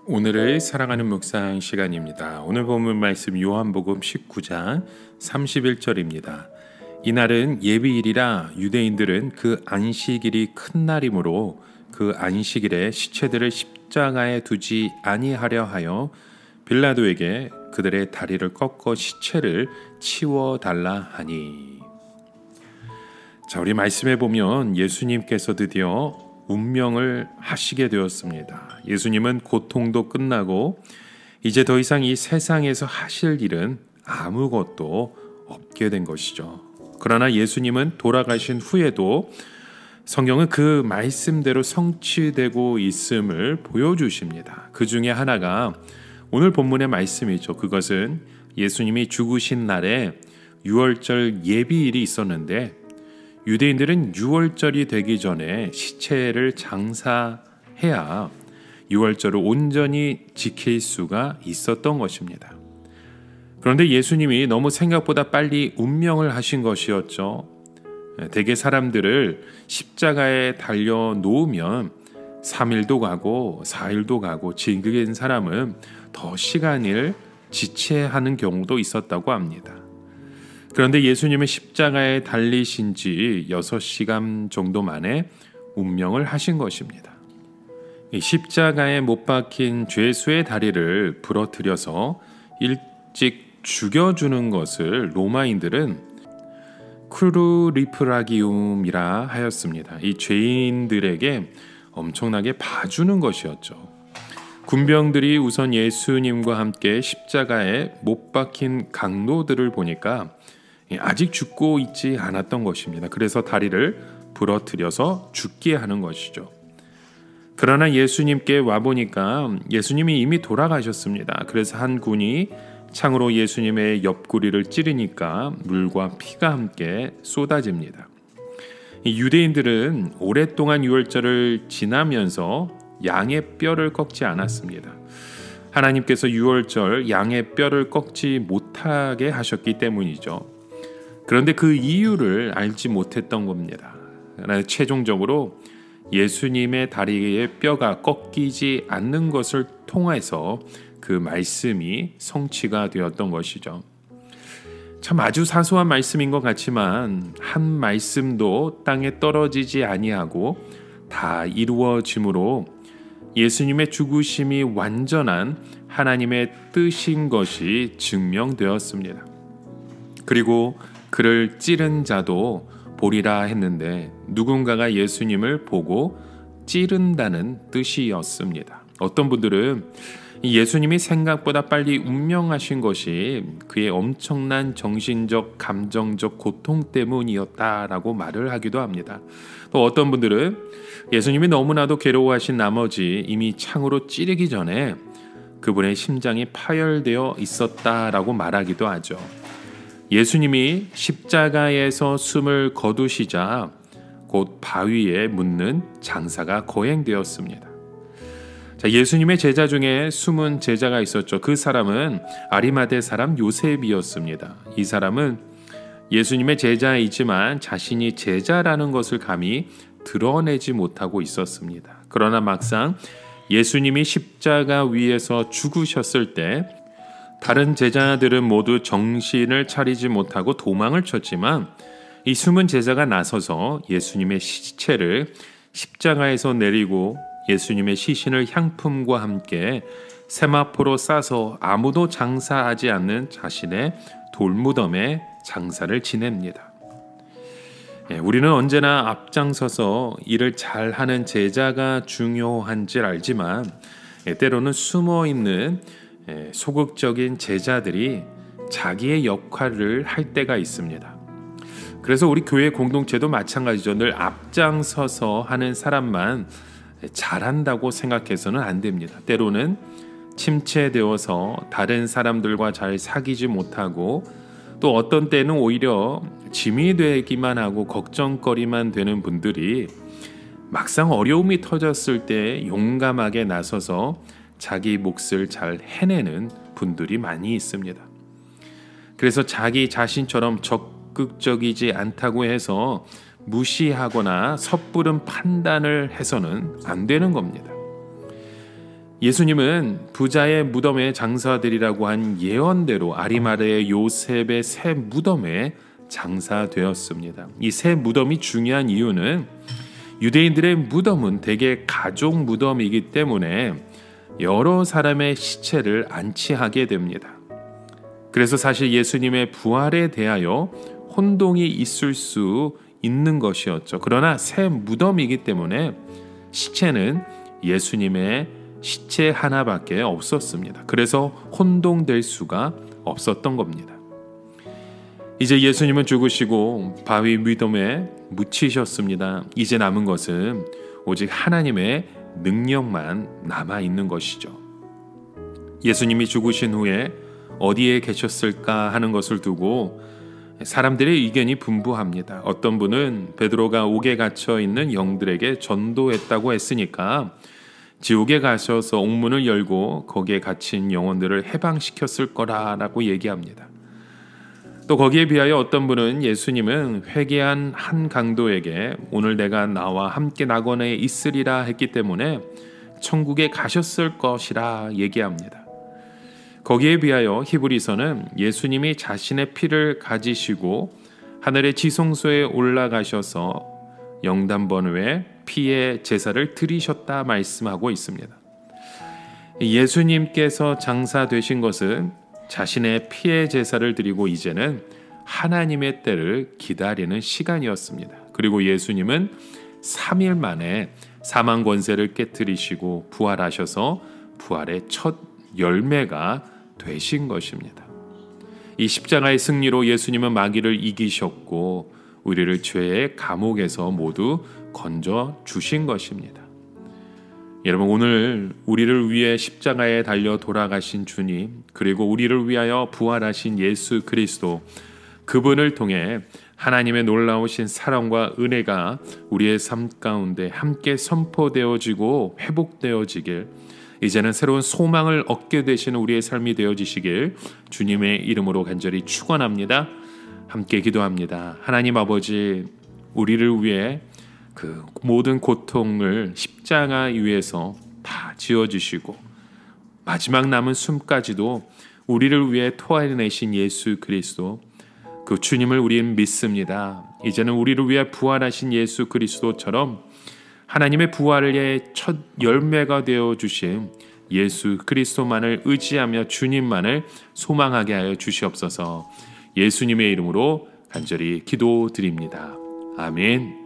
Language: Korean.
오늘의 사랑하는 묵상 시간입니다. 오늘 본문 말씀 요한복음 19장 31절입니다. 이날은 예비일이라 유대인들은 그 안식일이 큰 날이므로 그 안식일에 시체들을 십자가에 두지 아니하려 하여 빌라도에게 그들의 다리를 꺾어 시체를 치워달라 하니. 자, 우리 말씀에 보면 예수님께서 드디어 운명을 하시게 되었습니다. 예수님은 고통도 끝나고 이제 더 이상 이 세상에서 하실 일은 아무것도 없게 된 것이죠. 그러나 예수님은 돌아가신 후에도 성경은 그 말씀대로 성취되고 있음을 보여주십니다. 그 중에 하나가 오늘 본문의 말씀이죠. 그것은 예수님이 죽으신 날에 유월절 예비일이 있었는데 유대인들은 유월절이 되기 전에 시체를 장사해야 유월절을 온전히 지킬 수가 있었던 것입니다. 그런데 예수님이 너무 생각보다 빨리 운명을 하신 것이었죠. 대개 사람들을 십자가에 달려 놓으면 3일도 가고 4일도 가고 질긴 사람은 더 시간을 지체하는 경우도 있었다고 합니다. 그런데 예수님은 십자가에 달리신 지 6시간 정도 만에 운명을 하신 것입니다. 이 십자가에 못 박힌 죄수의 다리를 부러뜨려서 일찍 죽여주는 것을 로마인들은 크루리프라기움이라 하였습니다. 이 죄인들에게 엄청나게 봐주는 것이었죠. 군병들이 우선 예수님과 함께 십자가에 못 박힌 강도들을 보니까 아직 죽고 있지 않았던 것입니다. 그래서 다리를 부러뜨려서 죽게 하는 것이죠. 그러나 예수님께 와보니까 예수님이 이미 돌아가셨습니다. 그래서 한 군이 창으로 예수님의 옆구리를 찌르니까 물과 피가 함께 쏟아집니다. 유대인들은 오랫동안 유월절을 지나면서 양의 뼈를 꺾지 않았습니다. 하나님께서 유월절 양의 뼈를 꺾지 못하게 하셨기 때문이죠. 그런데 그 이유를 알지 못했던 겁니다. 최종적으로 예수님의 다리의 뼈가 꺾이지 않는 것을 통해서 그 말씀이 성취가 되었던 것이죠. 참 아주 사소한 말씀인 것 같지만 한 말씀도 땅에 떨어지지 아니하고 다 이루어짐으로 예수님의 죽으심이 완전한 하나님의 뜻인 것이 증명되었습니다. 그리고 그를 찌른 자도 보리라 했는데 누군가가 예수님을 보고 찌른다는 뜻이었습니다. 어떤 분들은 예수님이 생각보다 빨리 운명하신 것이 그의 엄청난 정신적, 감정적 고통 때문이었다라고 말을 하기도 합니다. 또 어떤 분들은 예수님이 너무나도 괴로워하신 나머지 이미 창으로 찌르기 전에 그분의 심장이 파열되어 있었다라고 말하기도 하죠. 예수님이 십자가에서 숨을 거두시자 곧 바위에 묻는 장사가 거행되었습니다. 자, 예수님의 제자 중에 숨은 제자가 있었죠. 그 사람은 아리마대 사람 요셉이었습니다. 이 사람은 예수님의 제자이지만 자신이 제자라는 것을 감히 드러내지 못하고 있었습니다. 그러나 막상 예수님이 십자가 위에서 죽으셨을 때 다른 제자들은 모두 정신을 차리지 못하고 도망을 쳤지만 이 숨은 제자가 나서서 예수님의 시체를 십자가에서 내리고 예수님의 시신을 향품과 함께 세마포로 싸서 아무도 장사하지 않는 자신의 돌무덤에 장사를 지냅니다. 우리는 언제나 앞장서서 일을 잘하는 제자가 중요한지 알지만 때로는 숨어있는 소극적인 제자들이 자기의 역할을 할 때가 있습니다. 그래서 우리 교회 공동체도 마찬가지죠. 늘 앞장서서 하는 사람만 잘한다고 생각해서는 안 됩니다. 때로는 침체되어서 다른 사람들과 잘 사귀지 못하고 또 어떤 때는 오히려 짐이 되기만 하고 걱정거리만 되는 분들이 막상 어려움이 터졌을 때 용감하게 나서서 자기 몫을 잘 해내는 분들이 많이 있습니다. 그래서 자기 자신처럼 적극적이지 않다고 해서 무시하거나 섣부른 판단을 해서는 안 되는 겁니다. 예수님은 부자의 무덤에 장사되리라고 한 예언대로 아리마다의 요셉의 새 무덤에 장사되었습니다. 이 새 무덤이 중요한 이유는 유대인들의 무덤은 대개 가족 무덤이기 때문에 여러 사람의 시체를 안치하게 됩니다. 그래서 사실 예수님의 부활에 대하여 혼동이 있을 수 있는 것이었죠. 그러나 새 무덤이기 때문에 시체는 예수님의 시체 하나밖에 없었습니다. 그래서 혼동될 수가 없었던 겁니다. 이제 예수님은 죽으시고 바위 무덤에 묻히셨습니다. 이제 남은 것은 오직 하나님의 능력만 남아 있는 것이죠. 예수님이 죽으신 후에 어디에 계셨을까 하는 것을 두고 사람들의 의견이 분분합니다. 어떤 분은 베드로가 옥에 갇혀 있는 영들에게 전도했다고 했으니까 지옥에 가셔서 옥문을 열고 거기에 갇힌 영혼들을 해방시켰을 거라고 얘기합니다. 또 거기에 비하여 어떤 분은 예수님은 회개한 한 강도에게 오늘 내가 나와 함께 낙원에 있으리라 했기 때문에 천국에 가셨을 것이라 얘기합니다. 거기에 비하여 히브리서는 예수님이 자신의 피를 가지시고 하늘의 지성소에 올라가셔서 영단번호에 피의 제사를 드리셨다 말씀하고 있습니다. 예수님께서 장사되신 것은 자신의 피의 제사를 드리고 이제는 하나님의 때를 기다리는 시간이었습니다. 그리고 예수님은 3일 만에 사망 권세를 깨뜨리시고 부활하셔서 부활의 첫 열매가 되신 것입니다. 이 십자가의 승리로 예수님은 마귀를 이기셨고 우리를 죄의 감옥에서 모두 건져 주신 것입니다. 여러분, 오늘 우리를 위해 십자가에 달려 돌아가신 주님, 그리고 우리를 위하여 부활하신 예수 그리스도, 그분을 통해 하나님의 놀라우신 사랑과 은혜가 우리의 삶 가운데 함께 선포되어지고 회복되어지길, 이제는 새로운 소망을 얻게 되시는 우리의 삶이 되어지시길 주님의 이름으로 간절히 축원합니다. 함께 기도합니다. 하나님 아버지, 우리를 위해 그 모든 고통을 십자가 위에서 다 지어주시고 마지막 남은 숨까지도 우리를 위해 토해내신 예수 그리스도, 그 주님을 우리는 믿습니다. 이제는 우리를 위해 부활하신 예수 그리스도처럼 하나님의 부활의 첫 열매가 되어주신 예수 그리스도만을 의지하며 주님만을 소망하게 하여 주시옵소서. 예수님의 이름으로 간절히 기도드립니다. 아멘.